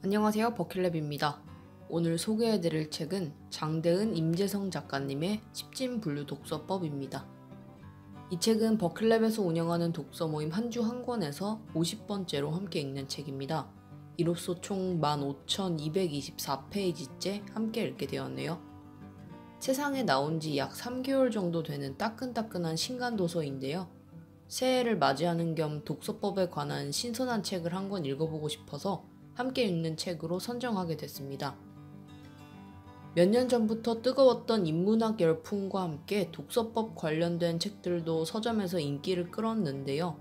안녕하세요, 버킷랩입니다. 오늘 소개해드릴 책은 장대은 임재성 작가님의 십진분류 독서법입니다. 이 책은 버킷랩에서 운영하는 독서 모임 한 주 한 권에서 50번째로 함께 읽는 책입니다. 이로써 총 15,224페이지째 함께 읽게 되었네요. 세상에 나온 지 약 3개월 정도 되는 따끈따끈한 신간도서인데요. 새해를 맞이하는 겸 독서법에 관한 신선한 책을 한 권 읽어보고 싶어서 함께 읽는 책으로 선정하게 됐습니다. 몇 년 전부터 뜨거웠던 인문학 열풍과 함께 독서법 관련된 책들도 서점에서 인기를 끌었는데요.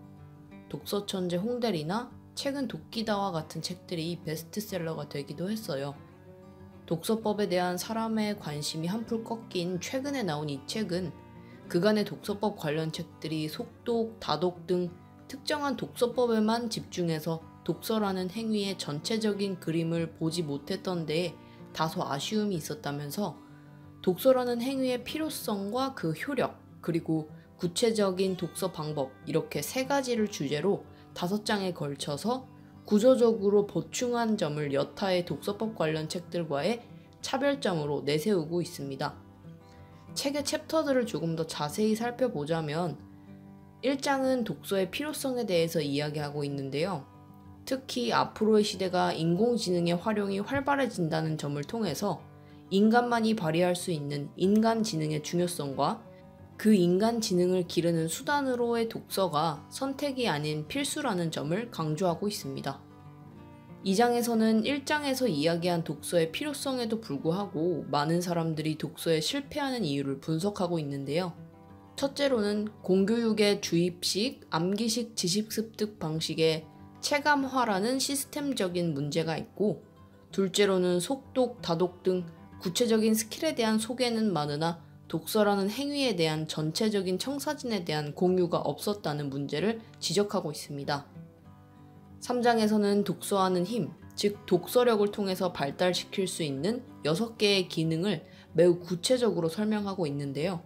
독서천재 홍대리나 책은 도끼다와 같은 책들이 베스트셀러가 되기도 했어요. 독서법에 대한 사람의 관심이 한풀 꺾인 최근에 나온 이 책은 그간의 독서법 관련 책들이 속독, 다독 등 특정한 독서법에만 집중해서 독서라는 행위의 전체적인 그림을 보지 못했던 데에 다소 아쉬움이 있었다면서 독서라는 행위의 필요성과 그 효력, 그리고 구체적인 독서 방법 이렇게 세 가지를 주제로 5장에 걸쳐서 구조적으로 보충한 점을 여타의 독서법 관련 책들과의 차별점으로 내세우고 있습니다. 책의 챕터들을 조금 더 자세히 살펴보자면 1장은 독서의 필요성에 대해서 이야기하고 있는데요. 특히 앞으로의 시대가 인공지능의 활용이 활발해진다는 점을 통해서 인간만이 발휘할 수 있는 인간지능의 중요성과 그 인간지능을 기르는 수단으로의 독서가 선택이 아닌 필수라는 점을 강조하고 있습니다. 2장에서는 1장에서 이야기한 독서의 필요성에도 불구하고 많은 사람들이 독서에 실패하는 이유를 분석하고 있는데요. 첫째로는 공교육의 주입식, 암기식 지식 습득 방식의 체감화라는 시스템적인 문제가 있고, 둘째로는 속독, 다독 등 구체적인 스킬에 대한 소개는 많으나 독서라는 행위에 대한 전체적인 청사진에 대한 공유가 없었다는 문제를 지적하고 있습니다. 3장에서는 독서하는 힘, 즉 독서력을 통해서 발달시킬 수 있는 6개의 기능을 매우 구체적으로 설명하고 있는데요.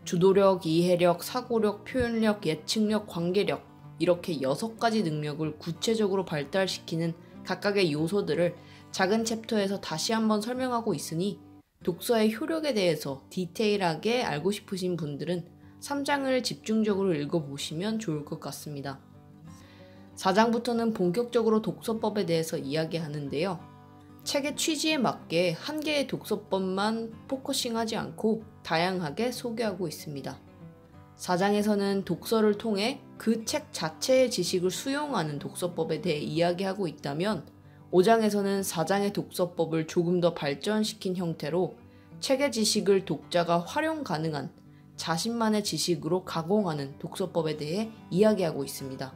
주도력, 이해력, 사고력, 표현력, 예측력, 관계력 이렇게 6가지 능력을 구체적으로 발달시키는 각각의 요소들을 작은 챕터에서 다시 한번 설명하고 있으니 독서의 효력에 대해서 디테일하게 알고 싶으신 분들은 3장을 집중적으로 읽어보시면 좋을 것 같습니다. 4장부터는 본격적으로 독서법에 대해서 이야기하는데요. 책의 취지에 맞게 한 개의 독서법만 포커싱하지 않고 다양하게 소개하고 있습니다. 4장에서는 독서를 통해 그 책 자체의 지식을 수용하는 독서법에 대해 이야기하고 있다면 5장에서는 4장의 독서법을 조금 더 발전시킨 형태로 책의 지식을 독자가 활용 가능한 자신만의 지식으로 가공하는 독서법에 대해 이야기하고 있습니다.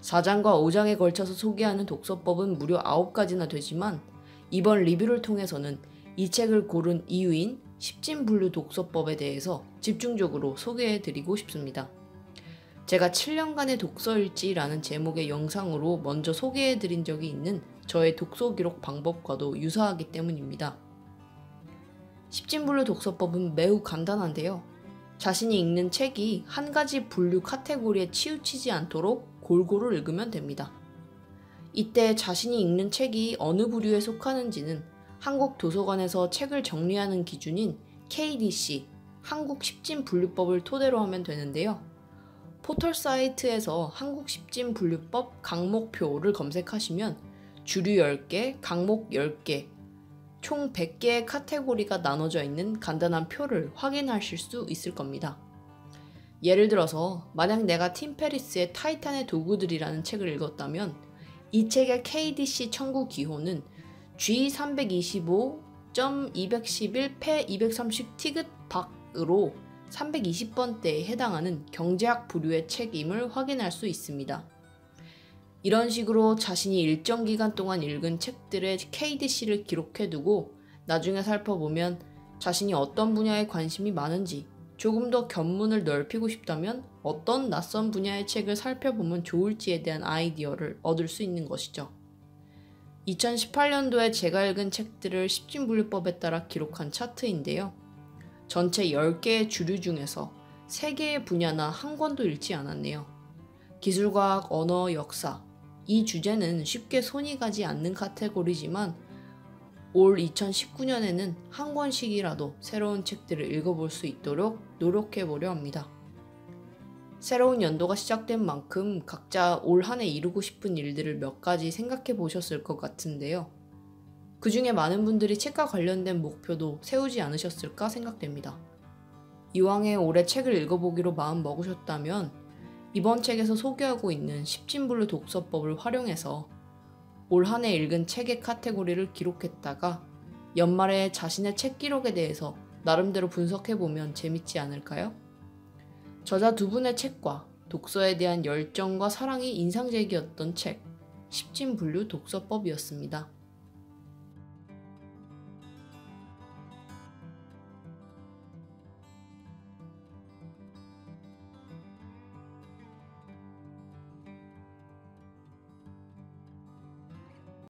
4장과 5장에 걸쳐서 소개하는 독서법은 무려 9가지나 되지만 이번 리뷰를 통해서는 이 책을 고른 이유인 십진분류 독서법에 대해서 집중적으로 소개해드리고 싶습니다. 제가 7년간의 독서일지라는 제목의 영상으로 먼저 소개해드린 적이 있는 저의 독서기록 방법과도 유사하기 때문입니다. 십진분류 독서법은 매우 간단한데요. 자신이 읽는 책이 한 가지 분류 카테고리에 치우치지 않도록 골고루 읽으면 됩니다. 이때 자신이 읽는 책이 어느 부류에 속하는지는 한국도서관에서 책을 정리하는 기준인 KDC, 한국십진분류법을 토대로 하면 되는데요. 포털 사이트에서 한국십진분류법 강목표를 검색하시면 주류 10개, 강목 10개, 총 100개의 카테고리가 나눠져 있는 간단한 표를 확인하실 수 있을 겁니다. 예를 들어서 만약 내가 팀 페리스의 타이탄의 도구들이라는 책을 읽었다면 이 책의 KDC 청구 기호는 G325.211 패 230 티귿 박으로 320번대에 해당하는 경제학 부류의 책임을 확인할 수 있습니다. 이런 식으로 자신이 일정 기간 동안 읽은 책들의 KDC를 기록해두고 나중에 살펴보면 자신이 어떤 분야에 관심이 많은지, 조금 더 견문을 넓히고 싶다면 어떤 낯선 분야의 책을 살펴보면 좋을지에 대한 아이디어를 얻을 수 있는 것이죠. 2018년도에 제가 읽은 책들을 십진분류법에 따라 기록한 차트인데요. 전체 10개의 주류 중에서 3개의 분야나 한 권도 읽지 않았네요. 기술과학, 언어, 역사, 이 주제는 쉽게 손이 가지 않는 카테고리지만 올 2019년에는 한 권씩이라도 새로운 책들을 읽어볼 수 있도록 노력해보려 합니다. 새로운 연도가 시작된 만큼 각자 올 한 해 이루고 싶은 일들을 몇 가지 생각해 보셨을 것 같은데요. 그 중에 많은 분들이 책과 관련된 목표도 세우지 않으셨을까 생각됩니다. 이왕에 올해 책을 읽어보기로 마음 먹으셨다면 이번 책에서 소개하고 있는 십진블루 독서법을 활용해서 올 한 해 읽은 책의 카테고리를 기록했다가 연말에 자신의 책 기록에 대해서 나름대로 분석해보면 재밌지 않을까요? 저자 두 분의 책과 독서에 대한 열정과 사랑이 인상적이었던 책, 십진블루 독서법이었습니다.